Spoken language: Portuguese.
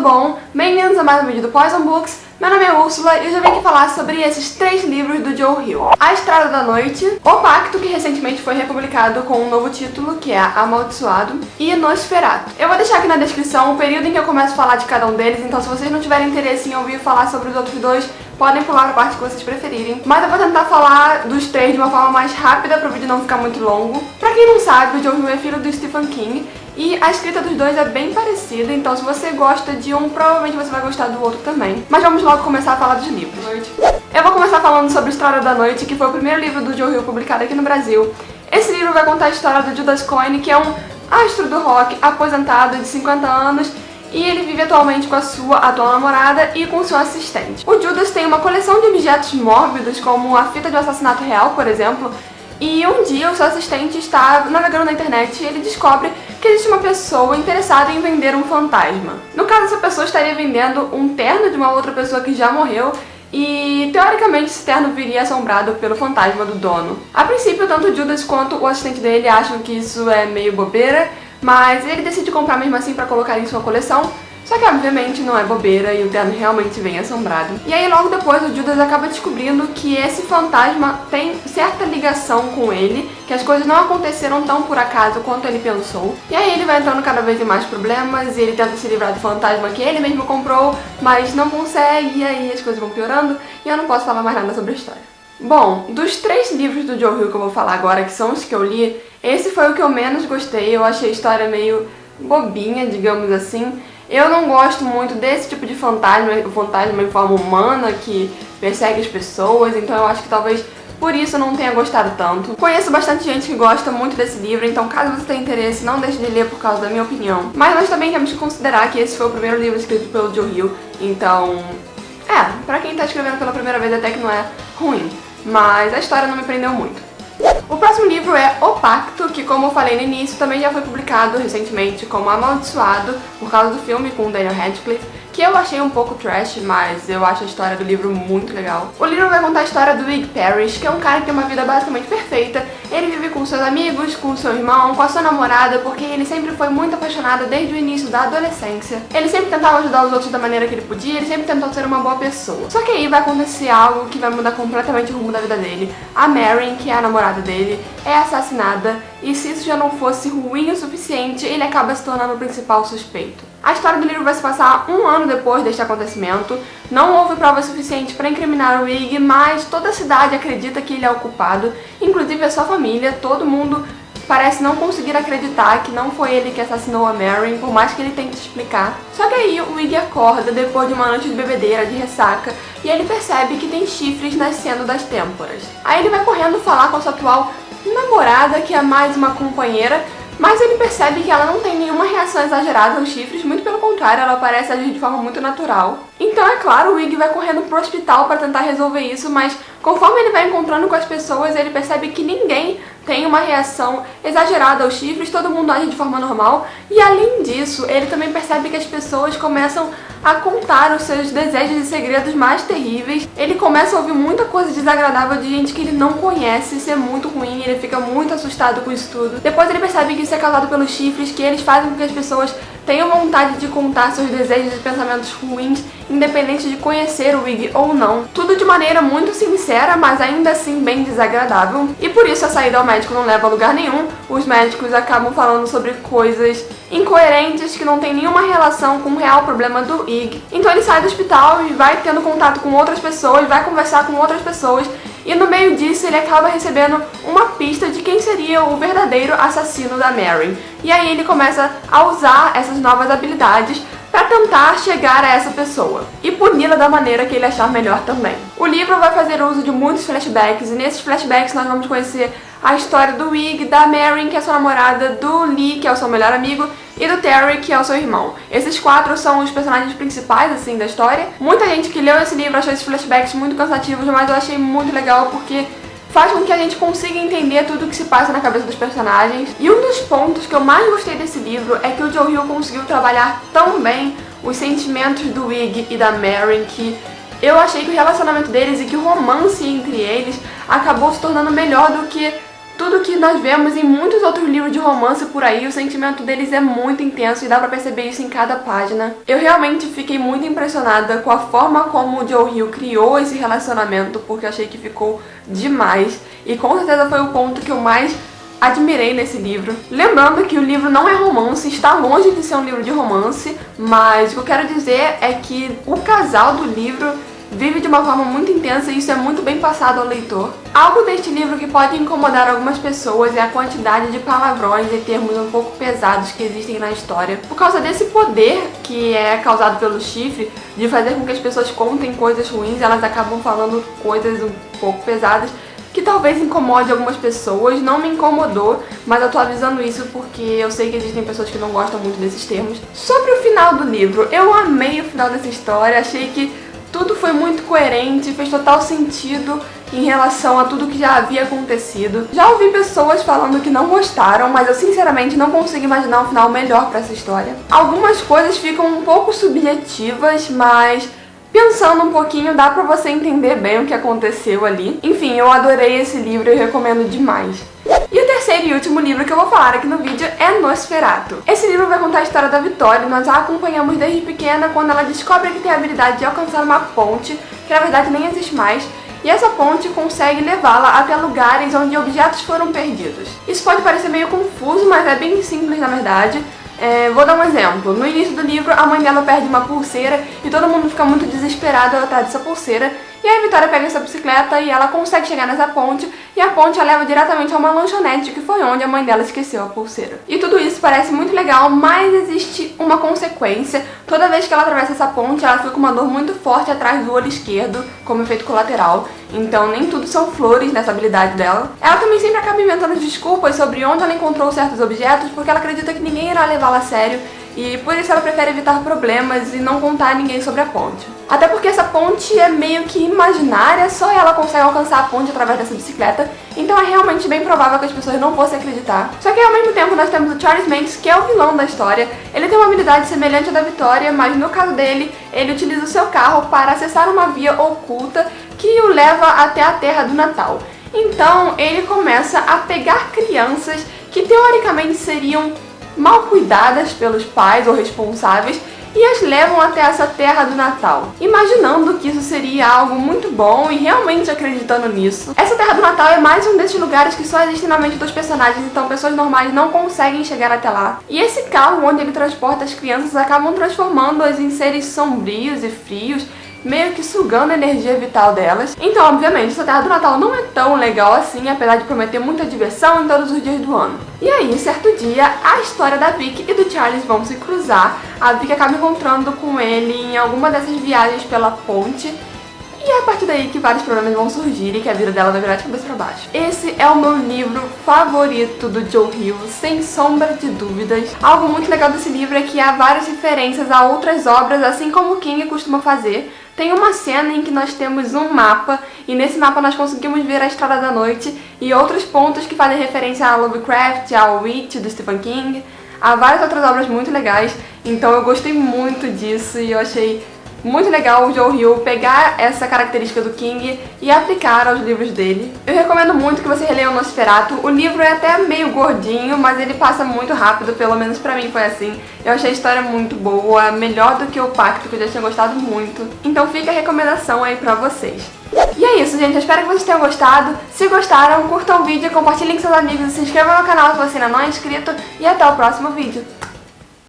bom? Bem-vindos a mais um vídeo do Poison Books. Meu nome é Úrsula e eu já vim aqui falar sobre esses 3 livros do Joe Hill. A Estrada da Noite, O Pacto, que recentemente foi republicado com um novo título, que é Amaldiçoado, e Nosferatu. Eu vou deixar aqui na descrição o período em que eu começo a falar de cada um deles, então se vocês não tiverem interesse em ouvir falar sobre os outros dois, podem pular a parte que vocês preferirem. Mas eu vou tentar falar dos 3 de uma forma mais rápida para o vídeo não ficar muito longo. Pra quem não sabe, o Joe Hill é filho do Stephen King, e a escrita dos dois é bem parecida, então se você gosta de um, provavelmente você vai gostar do outro também. Mas vamos logo começar a falar dos livros. Eu vou começar falando sobre Estrada da Noite, que foi o primeiro livro do Joe Hill publicado aqui no Brasil. Esse livro vai contar a história do Judas Coyne, que é um astro do rock aposentado de 50 anos, e ele vive atualmente com a sua atual namorada e com seu assistente. O Judas tem uma coleção de objetos mórbidos, como a fita de um assassinato real, por exemplo, e um dia o seu assistente está navegando na internet e ele descobre que existe uma pessoa interessada em vender um fantasma. No caso, essa pessoa estaria vendendo um terno de uma outra pessoa que já morreu e, teoricamente, esse terno viria assombrado pelo fantasma do dono. A princípio, tanto o Judas quanto o assistente dele acham que isso é meio bobeira, mas ele decide comprar mesmo assim para colocar em sua coleção. Só que obviamente não é bobeira e o terno realmente vem assombrado. E aí logo depois o Judas acaba descobrindo que esse fantasma tem certa ligação com ele, que as coisas não aconteceram tão por acaso quanto ele pensou. E aí ele vai entrando cada vez em mais problemas e ele tenta se livrar do fantasma que ele mesmo comprou, mas não consegue, e aí as coisas vão piorando e eu não posso falar mais nada sobre a história. Bom, dos 3 livros do Joe Hill que eu vou falar agora, que são os que eu li, esse foi o que eu menos gostei. Eu achei a história meio bobinha, digamos assim. Eu não gosto muito desse tipo de fantasma, o fantasma em forma humana que persegue as pessoas, então eu acho que talvez por isso eu não tenha gostado tanto. Conheço bastante gente que gosta muito desse livro, então caso você tenha interesse, não deixe de ler por causa da minha opinião. Mas nós também temos que considerar que esse foi o primeiro livro escrito pelo Joe Hill, então... pra quem tá escrevendo pela primeira vez até que não é ruim, mas a história não me prendeu muito. O próximo livro é O Pacto, que, como eu falei no início, também já foi publicado recentemente como Amaldiçoado, por causa do filme com Daniel Radcliffe, que eu achei um pouco trash, mas eu acho a história do livro muito legal. O livro vai contar a história do Wig Parrish, que é um cara que tem uma vida basicamente perfeita. Ele vive com seus amigos, com seu irmão, com a sua namorada, porque ele sempre foi muito apaixonado desde o início da adolescência. Ele sempre tentava ajudar os outros da maneira que ele podia, ele sempre tentou ser uma boa pessoa. Só que aí vai acontecer algo que vai mudar completamente o rumo da vida dele. A Marion, que é a namorada dele, é assassinada, e se isso já não fosse ruim o suficiente, ele acaba se tornando o principal suspeito. A história do livro vai se passar 1 ano depois deste acontecimento. Não houve provas suficientes para incriminar o Wig, mas toda a cidade acredita que ele é o culpado, inclusive a sua família. Todo mundo parece não conseguir acreditar que não foi ele que assassinou a Marion, por mais que ele tente explicar. Só que aí o Wig acorda depois de uma noite de bebedeira, de ressaca, e ele percebe que tem chifres nascendo das têmporas. Aí ele vai correndo falar com a sua atual namorada, que é mais uma companheira, mas ele percebe que ela não tem nenhuma reação exagerada aos chifres, muito pelo contrário, ela parece agir de forma muito natural. Então, é claro, o Wig vai correndo pro hospital para tentar resolver isso, mas conforme ele vai encontrando com as pessoas, ele percebe que ninguém tem uma reação exagerada aos chifres, todo mundo age de forma normal, e além disso, ele também percebe que as pessoas começam a contar os seus desejos e segredos mais terríveis. Ele começa a ouvir muita coisa desagradável de gente que ele não conhece, isso é muito ruim, ele fica muito assustado com isso tudo. Depois ele percebe que isso é causado pelos chifres, que eles fazem com que as pessoas tenham vontade de contar seus desejos e pensamentos ruins, independente de conhecer o Wig ou não. Tudo de maneira muito sincera, mas ainda assim bem desagradável. E por isso a saída ao médico não leva a lugar nenhum. Os médicos acabam falando sobre coisas incoerentes que não tem nenhuma relação com o real problema do Wig. Então ele sai do hospital e vai tendo contato com outras pessoas, vai conversar com outras pessoas, e no meio disso ele acaba recebendo uma pista de quem seria o verdadeiro assassino da Marion. E aí ele começa a usar essas novas habilidades para tentar chegar a essa pessoa e puni-la da maneira que ele achar melhor também. O livro vai fazer uso de muitos flashbacks, e nesses flashbacks nós vamos conhecer a história do Wig, da Marion, que é sua namorada, do Lee, que é o seu melhor amigo, e do Terry, que é o seu irmão. Esses 4 são os personagens principais, assim, da história. Muita gente que leu esse livro achou esses flashbacks muito cansativos, mas eu achei muito legal porque faz com que a gente consiga entender tudo o que se passa na cabeça dos personagens. E um dos pontos que eu mais gostei desse livro é que o Joe Hill conseguiu trabalhar tão bem os sentimentos do Wig e da Marion, que eu achei que o relacionamento deles e que o romance entre eles acabou se tornando melhor do que tudo que nós vemos em muitos outros livros de romance por aí, o sentimento deles é muito intenso e dá pra perceber isso em cada página. Eu realmente fiquei muito impressionada com a forma como o Joe Hill criou esse relacionamento, porque eu achei que ficou demais. E com certeza foi o ponto que eu mais admirei nesse livro. Lembrando que o livro não é romance, está longe de ser um livro de romance, mas o que eu quero dizer é que o casal do livro vive de uma forma muito intensa e isso é muito bem passado ao leitor. Algo deste livro que pode incomodar algumas pessoas é a quantidade de palavrões e termos um pouco pesados que existem na história. Por causa desse poder que é causado pelo chifre, de fazer com que as pessoas contem coisas ruins, elas acabam falando coisas um pouco pesadas, que talvez incomode algumas pessoas. Não me incomodou, mas eu tô avisando isso porque eu sei que existem pessoas que não gostam muito desses termos. Sobre o final do livro, eu amei o final dessa história, achei que tudo foi muito coerente, fez total sentido em relação a tudo que já havia acontecido. Já ouvi pessoas falando que não gostaram, mas eu sinceramente não consigo imaginar um final melhor pra essa história. Algumas coisas ficam um pouco subjetivas, mas pensando um pouquinho dá pra você entender bem o que aconteceu ali. Enfim, eu adorei esse livro e recomendo demais. E o terceiro e último livro que eu vou falar aqui no vídeo é Nosferatu. Esse livro vai contar a história da Vitória, nós a acompanhamos desde pequena quando ela descobre que tem a habilidade de alcançar uma ponte, que na verdade nem existe mais, e essa ponte consegue levá-la até lugares onde objetos foram perdidos. Isso pode parecer meio confuso, mas é bem simples na verdade. Vou dar um exemplo. No início do livro, a mãe dela perde uma pulseira e todo mundo fica muito desesperado atrás dessa pulseira. E aí a Vitória pega essa bicicleta e ela consegue chegar nessa ponte, e a ponte a leva diretamente a uma lanchonete, que foi onde a mãe dela esqueceu a pulseira. E tudo isso parece muito legal, mas existe uma consequência. Toda vez que ela atravessa essa ponte, ela fica com uma dor muito forte atrás do olho esquerdo, como efeito colateral. Então nem tudo são flores nessa habilidade dela. Ela também sempre acaba inventando desculpas sobre onde ela encontrou certos objetos, porque ela acredita que ninguém irá levá-la a sério, e por isso ela prefere evitar problemas e não contar a ninguém sobre a ponte. Até porque essa ponte é meio que imaginária, só ela consegue alcançar a ponte através dessa bicicleta, então é realmente bem provável que as pessoas não fossem acreditar. Só que ao mesmo tempo nós temos o Charles Manx, que é o vilão da história. Ele tem uma habilidade semelhante à da Vitória, mas no caso dele, ele utiliza o seu carro para acessar uma via oculta que o leva até a Terra do Natal. Então ele começa a pegar crianças que teoricamente seriam mal cuidadas pelos pais ou responsáveis e as levam até essa Terra do Natal, imaginando que isso seria algo muito bom e realmente acreditando nisso. Essa Terra do Natal é mais um desses lugares que só existem na mente dos personagens, então pessoas normais não conseguem chegar até lá. E esse carro onde ele transporta as crianças acabam transformando-as em seres sombrios e frios, meio que sugando a energia vital delas. Então, obviamente, essa Terra do Natal não é tão legal assim, apesar de prometer muita diversão em todos os dias do ano. E aí, certo dia, a história da Vicky e do Charles vão se cruzar. A Vicky acaba encontrando com ele em alguma dessas viagens pela ponte, e é a partir daí que vários problemas vão surgir e que a vida dela vai virar de cabeça pra baixo. Esse é o meu livro favorito do Joe Hill, sem sombra de dúvidas. Algo muito legal desse livro é que há várias referências a outras obras, assim como o King costuma fazer. Tem uma cena em que nós temos um mapa, e nesse mapa nós conseguimos ver a Estrada da Noite e outros pontos que fazem referência a Lovecraft, ao Witch, do Stephen King. Há várias outras obras muito legais, então eu gostei muito disso e eu achei muito legal o Joe Hill pegar essa característica do King e aplicar aos livros dele. Eu recomendo muito que você releia o Nosferatu. O livro é até meio gordinho, mas ele passa muito rápido, pelo menos pra mim foi assim. Eu achei a história muito boa, melhor do que o Pacto, que eu já tinha gostado muito. Então fica a recomendação aí pra vocês. E é isso, gente. Eu espero que vocês tenham gostado. Se gostaram, curtam o vídeo, compartilhem com seus amigos e se inscrevam no canal se você ainda não é inscrito. E até o próximo vídeo.